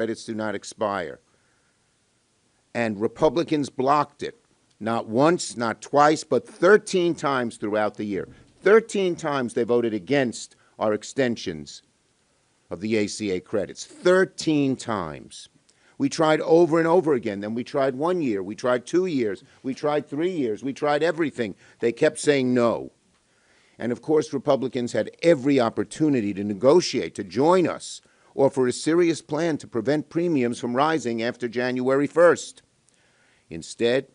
credits do not expire. And Republicans blocked it. Not once, not twice, but 13 times throughout the year. 13 times they voted against our extensions of the ACA credits. 13 times. We tried over and over again. Then we tried 1 year. We tried 2 years. We tried 3 years. We tried everything. They kept saying no. And of course, Republicans had every opportunity to negotiate, to join us, offer a serious plan to prevent premiums from rising after January 1st. Instead,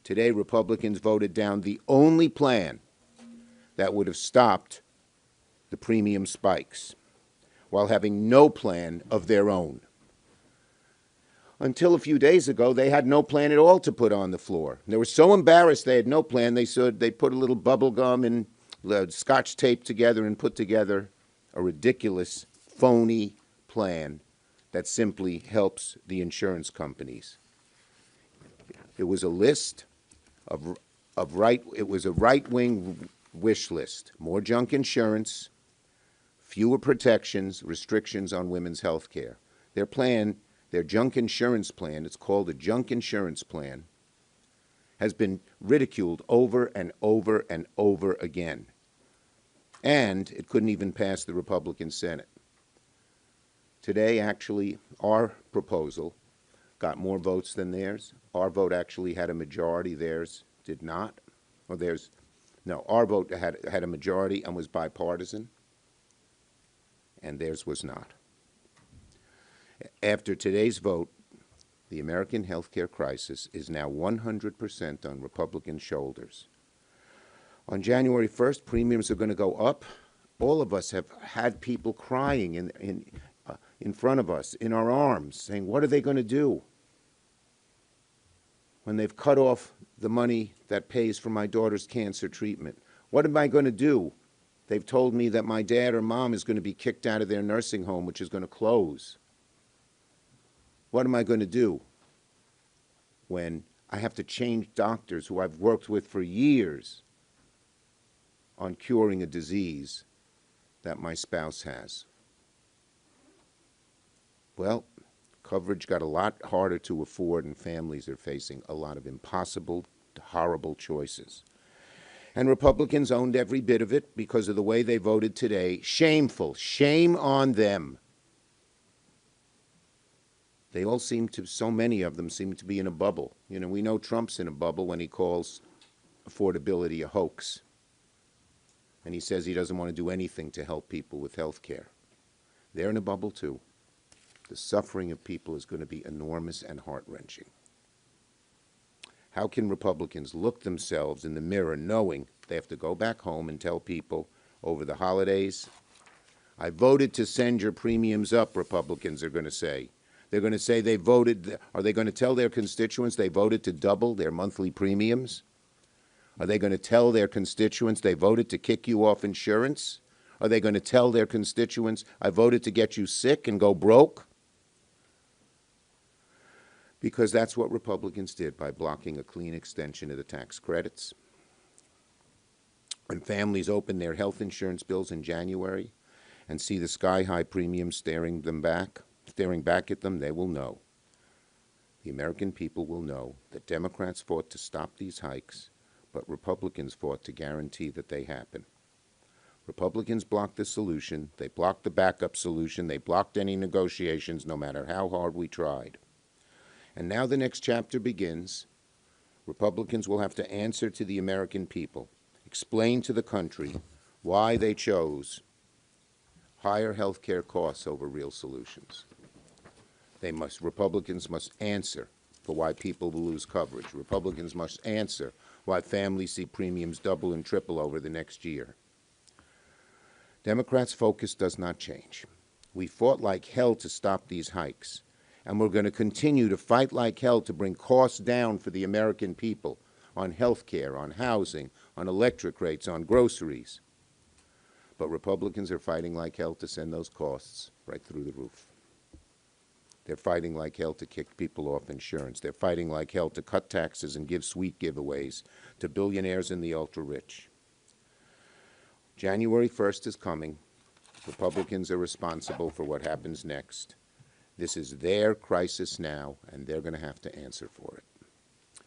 today Republicans voted down the only plan that would have stopped the premium spikes, while having no plan of their own. Until a few days ago, they had no plan at all to put on the floor. They were so embarrassed they had no plan, they said they put a little bubble gum and Scotch tape together and put together a ridiculous, phony plan that simply helps the insurance companies. It was a list of right-wing wish list: more junk insurance, fewer protections, restrictions on women's health care. Their plan, their junk insurance plan, it's called a junk insurance plan, has been ridiculed over and over and over again. And it couldn't even pass the Republican Senate. Today, actually, our proposal got more votes than theirs. Our vote actually had a majority. Theirs did not. Or theirs, no, our vote had a majority and was bipartisan, and theirs was not. After today's vote, the American health care crisis is now 100% on Republican shoulders. On January 1st, premiums are going to go up. All of us have had people crying in front of us, in our arms, saying, what are they going to do when they've cut off the money that pays for my daughter's cancer treatment? What am I going to do? They've told me that my dad or mom is going to be kicked out of their nursing home, which is going to close. What am I going to do when I have to change doctors who I've worked with for years on curing a disease that my spouse has? Well, coverage got a lot harder to afford, and families are facing a lot of impossible, horrible choices. And Republicans owned every bit of it because of the way they voted today. Shameful. Shame on them. They all seem to, so many of them seem to be in a bubble. You know, we know Trump's in a bubble when he calls affordability a hoax. And he says he doesn't want to do anything to help people with health care. They're in a bubble too. The suffering of people is going to be enormous and heart-wrenching. How can Republicans look themselves in the mirror knowing they have to go back home and tell people over the holidays, I voted to send your premiums up, Republicans are going to say. They're going to say they voted, are they going to tell their constituents they voted to double their monthly premiums? Are they going to tell their constituents they voted to kick you off insurance? Are they going to tell their constituents, I voted to get you sick and go broke? Because that's what Republicans did by blocking a clean extension of the tax credits. When families open their health insurance bills in January and see the sky-high premiums staring back at them, they will know. The American people will know that Democrats fought to stop these hikes, but Republicans fought to guarantee that they happen. Republicans blocked the solution. They blocked the backup solution. They blocked any negotiations, no matter how hard we tried. And now the next chapter begins. Republicans will have to answer to the American people, explain to the country why they chose higher health care costs over real solutions. Republicans must answer for why people will lose coverage. Republicans must answer why families see premiums double and triple over the next year. Democrats' focus does not change. We fought like hell to stop these hikes, and we're going to continue to fight like hell to bring costs down for the American people on health care, on housing, on electric rates, on groceries. But Republicans are fighting like hell to send those costs right through the roof. They're fighting like hell to kick people off insurance. They're fighting like hell to cut taxes and give sweet giveaways to billionaires and the ultra-rich. January 1st is coming. Republicans are responsible for what happens next. This is their crisis now, and they're going to have to answer for it.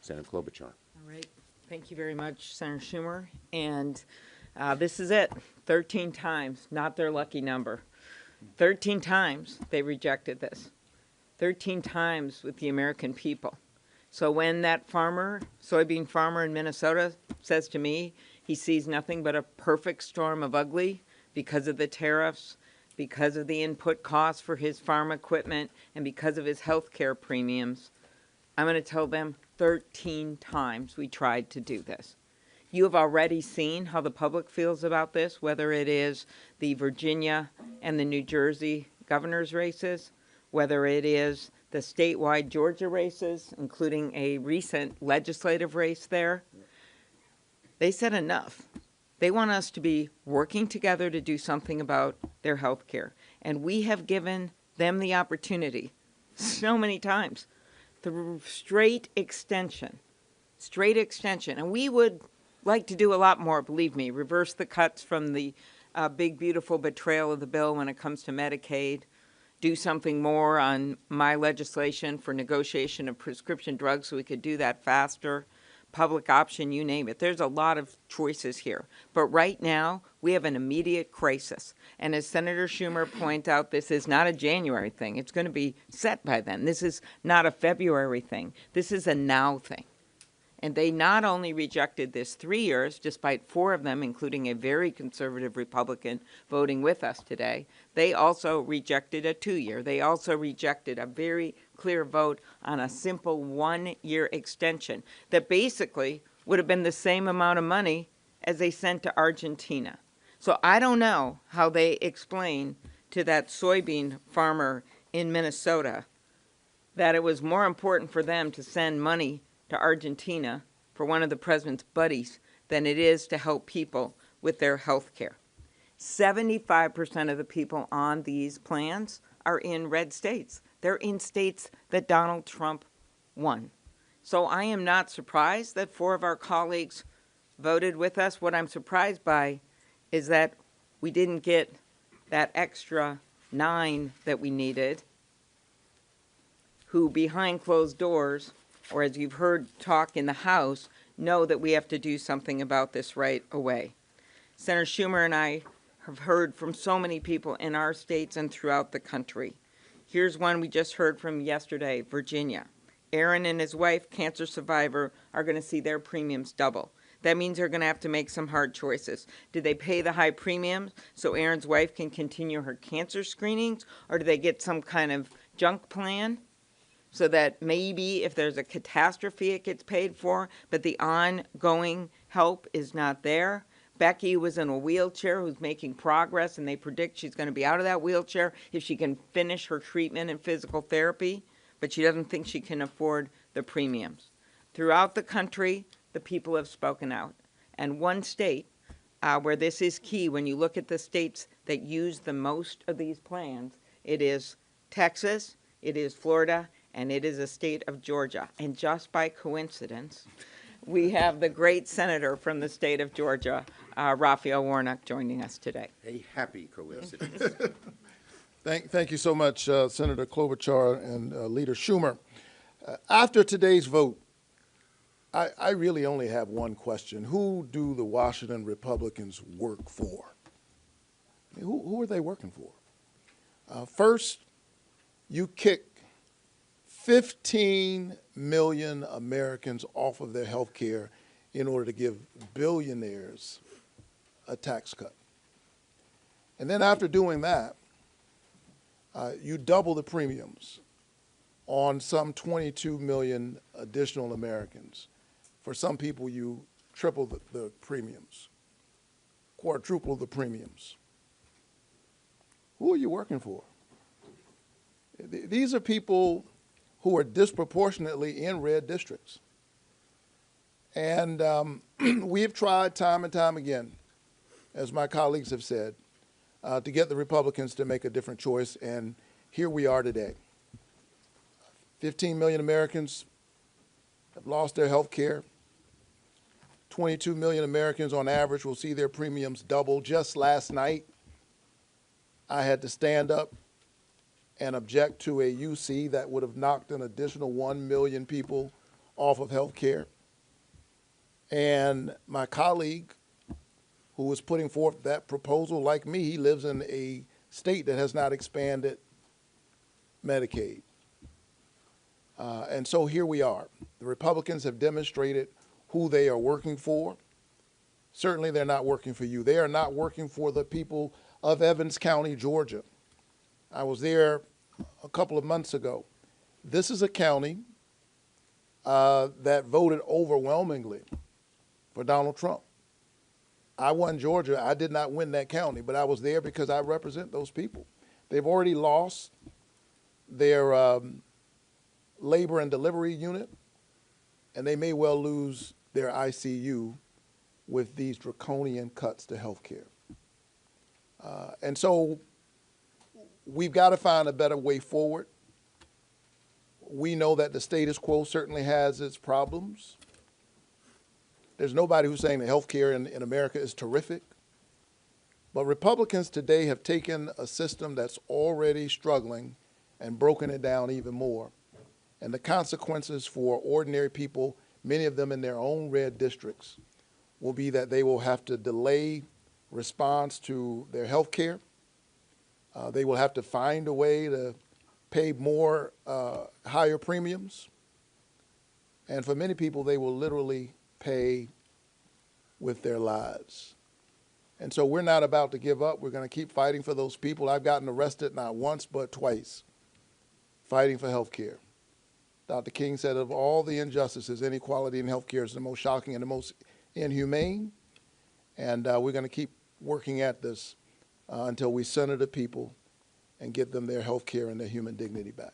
Senator Klobuchar. All right. Thank you very much, Senator Schumer. And this is it. 13 times, not their lucky number. 13 times they rejected this. 13 times with the American people. So when that farmer, soybean farmer in Minnesota, says to me he sees nothing but a perfect storm of ugly because of the tariffs, because of the input costs for his farm equipment, and because of his health care premiums, I'm going to tell them 13 times we tried to do this. You have already seen how the public feels about this, whether it is the Virginia and the New Jersey governor's races, whether it is the statewide Georgia races, including a recent legislative race there. They said enough. They want us to be working together to do something about their health care. And we have given them the opportunity so many times. The straight extension. And we would like to do a lot more, believe me. Reverse the cuts from the big, beautiful betrayal of the bill when it comes to Medicaid. Do something more on my legislation for negotiation of prescription drugs so we could do that faster. Public option, you name it. There's a lot of choices here. But right now, we have an immediate crisis. And as Senator Schumer pointed out, this is not a January thing. It's going to be set by then. This is not a February thing. This is a now thing. And they not only rejected this 3 years, despite 4 of them, including a very conservative Republican voting with us today, they also rejected a 2-year. They also rejected a very clear vote on a simple 1-year extension that basically would have been the same amount of money as they sent to Argentina. So I don't know how they explain to that soybean farmer in Minnesota that it was more important for them to send money to Argentina for one of the president's buddies than it is to help people with their health care. 75% of the people on these plans are in red states. They're in states that Donald Trump won. So I am not surprised that 4 of our colleagues voted with us. What I'm surprised by is that we didn't get that extra 9 that we needed, who behind closed doors, or as you've heard talk in the House, know that we have to do something about this right away. Senator Schumer and I have heard from so many people in our states and throughout the country. Here's one we just heard from yesterday, Virginia. Aaron and his wife, cancer survivor, are going to see their premiums double. That means they're going to have to make some hard choices. Do they pay the high premiums so Aaron's wife can continue her cancer screenings, or do they get some kind of junk plan so that maybe if there's a catastrophe it gets paid for, but the ongoing help is not there? Becky was in a wheelchair who's making progress, and they predict she's going to be out of that wheelchair if she can finish her treatment and physical therapy, but she doesn't think she can afford the premiums. Throughout the country, the people have spoken out. And one state where this is key, when you look at the states that use the most of these plans, it is Texas, it is Florida, and it is the state of Georgia. And just by coincidence, we have the great senator from the state of Georgia, Raphael Warnock, joining us today. A happy coincidence. Thank you so much, Senator Klobuchar and Leader Schumer. After today's vote, I really only have one question. Who do the Washington Republicans work for? Who are they working for? First, you kick 15 million Americans off of their health care in order to give billionaires a tax cut. And then after doing that, you double the premiums on some 22 million additional Americans. For some people, you triple the premiums, quadruple the premiums. Who are you working for? These are people who are disproportionately in red districts. And we have tried time and time again, as my colleagues have said, to get the Republicans to make a different choice, and here we are today. 15 million Americans have lost their health care. 22 million Americans on average will see their premiums double. Just last night, I had to stand up and object to a UC that would have knocked an additional 1 million people off of health care. And my colleague who was putting forth that proposal, like me, he lives in a state that has not expanded Medicaid. And so here we are. The Republicans have demonstrated who they are working for. Certainly they're not working for you. They are not working for the people of Evans County, Georgia. I was there a couple of months ago. This is a county that voted overwhelmingly for Donald Trump. I won Georgia. I did not win that county, but I was there because I represent those people. They've already lost their labor and delivery unit, and they may well lose their ICU with these draconian cuts to health care. And so we've got to find a better way forward. We know that the status quo certainly has its problems. There's nobody who's saying that health care in America is terrific. But Republicans today have taken a system that's already struggling and broken it down even more. And the consequences for ordinary people, many of them in their own red districts, will be that they will have to delay response to their health care. They will have to find a way to pay more, higher premiums. And for many people, they will literally pay with their lives. And so we're not about to give up. We're going to keep fighting for those people. I've gotten arrested not once but twice fighting for health care. Dr. King said of all the injustices, inequality in health care is the most shocking and the most inhumane. And we're going to keep working at this until we center the people and get them their health care and their human dignity back.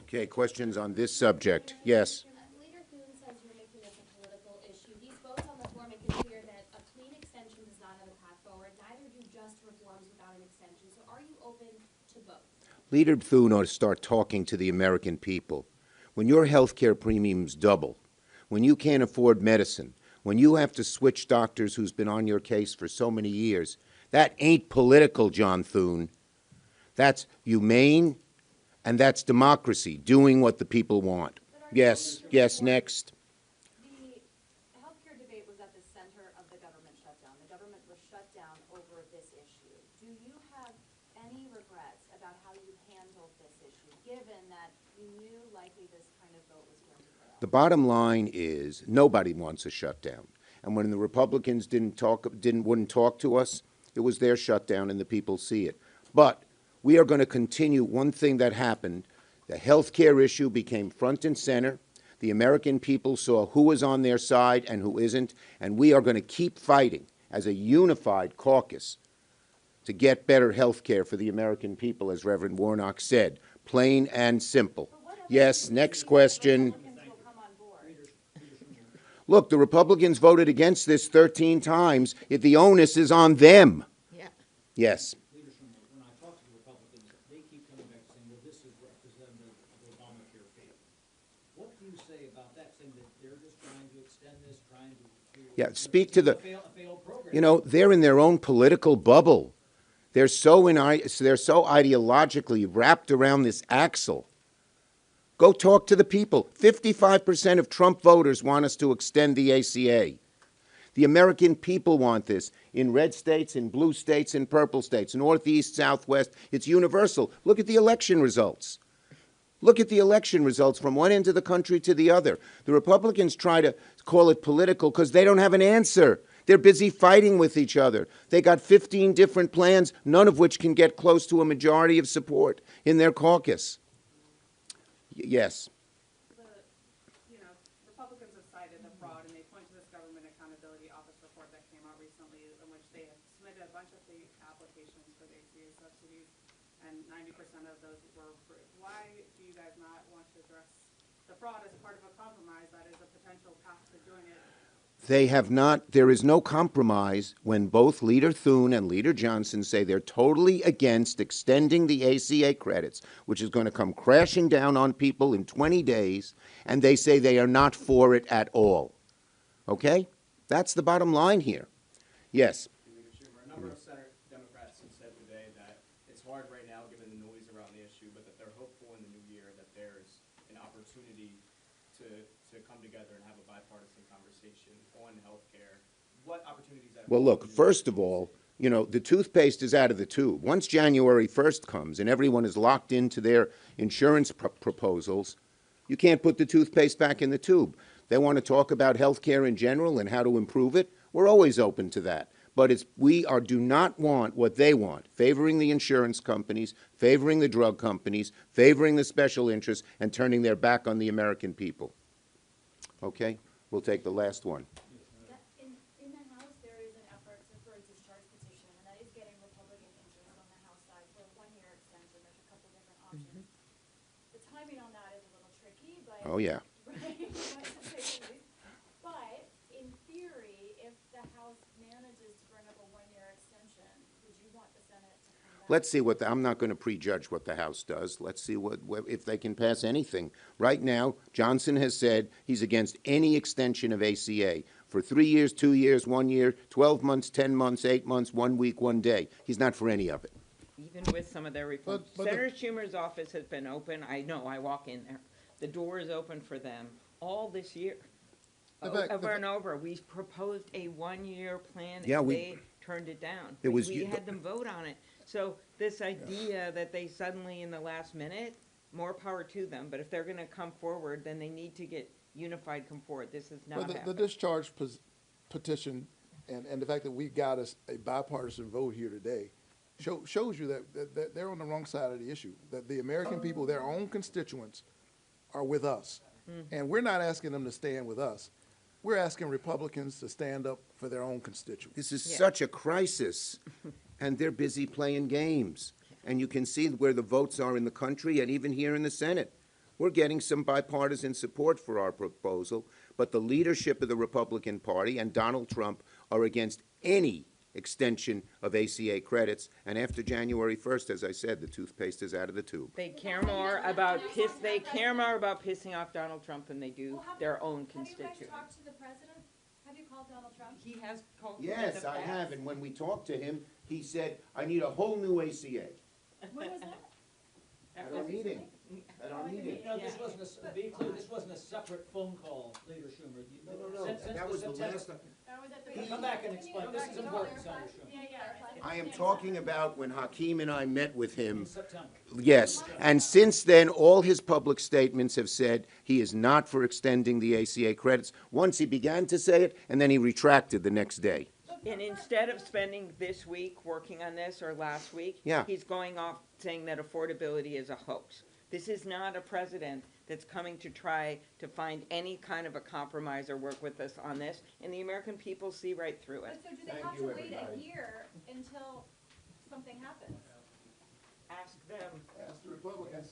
Okay, questions on this subject? Yes. Leader Thune says you're making this a political issue. These votes on the floor make it clear that a clean extension does not have a path forward. Neither do just reforms without an extension. So are you open to both? Leader Thune ought to start talking to the American people. When your health care premiums double, when you can't afford medicine, when you have to switch doctors who's been on your case for so many years, that ain't political, John Thune. That's humane, and that's democracy, doing what the people want. Yes, yes, next. The healthcare debate was at the center of the government shutdown. The government was shut down over this issue. Do you have any regrets about how you handled this issue, given that you knew likely this kind of vote was going to fail? The bottom line is nobody wants a shutdown. And when the Republicans wouldn't talk to us, it was their shutdown and the people see it. But we are going to continue one thing that happened. The health care issue became front and center. The American people saw who was on their side and who isn't, and we are going to keep fighting as a unified caucus to get better health care for the American people, as Reverend Warnock said, plain and simple. Yes, next question. Look, the Republicans voted against this 13 times. The onus is on them. Yeah. Yes. When I talk to the Republicans, they keep coming back saying, well, this is representative of Obamacare failed. What do you say about that, saying that they're just trying to extend this, trying to Yeah, speak to the, failed program? you know, they're in their own political bubble. They're so ideologically wrapped around this axle. Go talk to the people. 55% of Trump voters want us to extend the ACA. The American people want this in red states, in blue states, in purple states, northeast, southwest. It's universal. Look at the election results. Look at the election results from one end of the country to the other. The Republicans try to call it political because they don't have an answer. They're busy fighting with each other. They got 15 different plans, none of which can get close to a majority of support in their caucus. Yes. Republicans have cited the fraud, and they point to this Government Accountability Office report that came out recently, in which they have submitted a bunch of the applications for the ACA subsidies, and 90% of those were approved. Why do you guys not want to address the fraud as part of a compromise that is a potential path to doing it? They have not. There is no compromise when both Leader Thune and Leader Johnson say they're totally against extending the ACA credits, which is going to come crashing down on people in 20 days, and they say they are not for it at all. Okay? That's the bottom line here. Yes. A number of Senate Democrats have said today that it's hard right now, given the noise around the opportunity to come together and have a bipartisan conversation on healthcare, what opportunities that? Well, look, first of all, you know, the toothpaste is out of the tube. Once January 1st comes and everyone is locked into their insurance proposals, you can't put the toothpaste back in the tube. They want to talk about health care in general and how to improve it. We're always open to that. But do not want what they want, favoring the insurance companies, favoring the drug companies, favoring the special interests, and turning their back on the American people. Okay? We'll take the last one. In the House, there is an effort for a discharge petition, and that is getting Republican interest on the House side for a one-year extension. There's a couple different options. The timing on that is a little tricky, but Oh, yeah. right, to say the least. But in theory, if the House manages to bring up a one-year extension, would you want the Senate to come back? Let's see I'm not going to prejudge what the House does. Let's see if they can pass anything. Right now, Johnson has said he's against any extension of ACA for 3 years, 2 years, 1 year, 12 months, 10 months, 8 months, 1 week, 1 day. He's not for any of it. Even with some of their reforms. But Senator Schumer's office has been open. I know, I walk in there. The door is open for them all this year. Over and over. We proposed a one-year plan, Yeah, and we- they turned it down. It was We you- had them vote on it. So this idea that they suddenly, in the last minute, more power to them. But if they're going to come forward, then they need to get unified come forward. This is not Well, the happening. discharge petition and the fact that we got a bipartisan vote here today shows you that they're on the wrong side of the issue, that the American people, their own constituents, are with us. And we're not asking them to stand with us. We're asking Republicans to stand up for their own constituents. This is such a crisis, and they're busy playing games. And you can see where the votes are in the country and even here in the Senate. We're getting some bipartisan support for our proposal, but the leadership of the Republican Party and Donald Trump are against any extension of ACA credits. And after January 1st, as I said, the toothpaste is out of the tube. They care more about pissing off Donald Trump than they do their own constituents. Have you guys talked to the president? Have you called Donald Trump? He has called. Yes, I have, and when we talked to him, he said, I need a whole new ACA. When was that? At our meeting, at our meeting. You know, this wasn't be clear, this wasn't a separate phone call, Leader Schumer. Since That was the September- last, That was at the. Come back and explain, this is important, Senator Schumer. Yeah. I am talking about when Hakeem and I met with him. In September. Yes, and since then, all his public statements have said he is not for extending the ACA credits. Once he began to say it, and then he retracted the next day. And instead of spending this week working on this or last week, Yeah. he's going off saying that affordability is a hoax. This is not a president that's coming to try to find any kind of a compromise or work with us on this, and the American people see right through it. But so do they have to wait a year until something happens? Ask them. Ask the Republicans.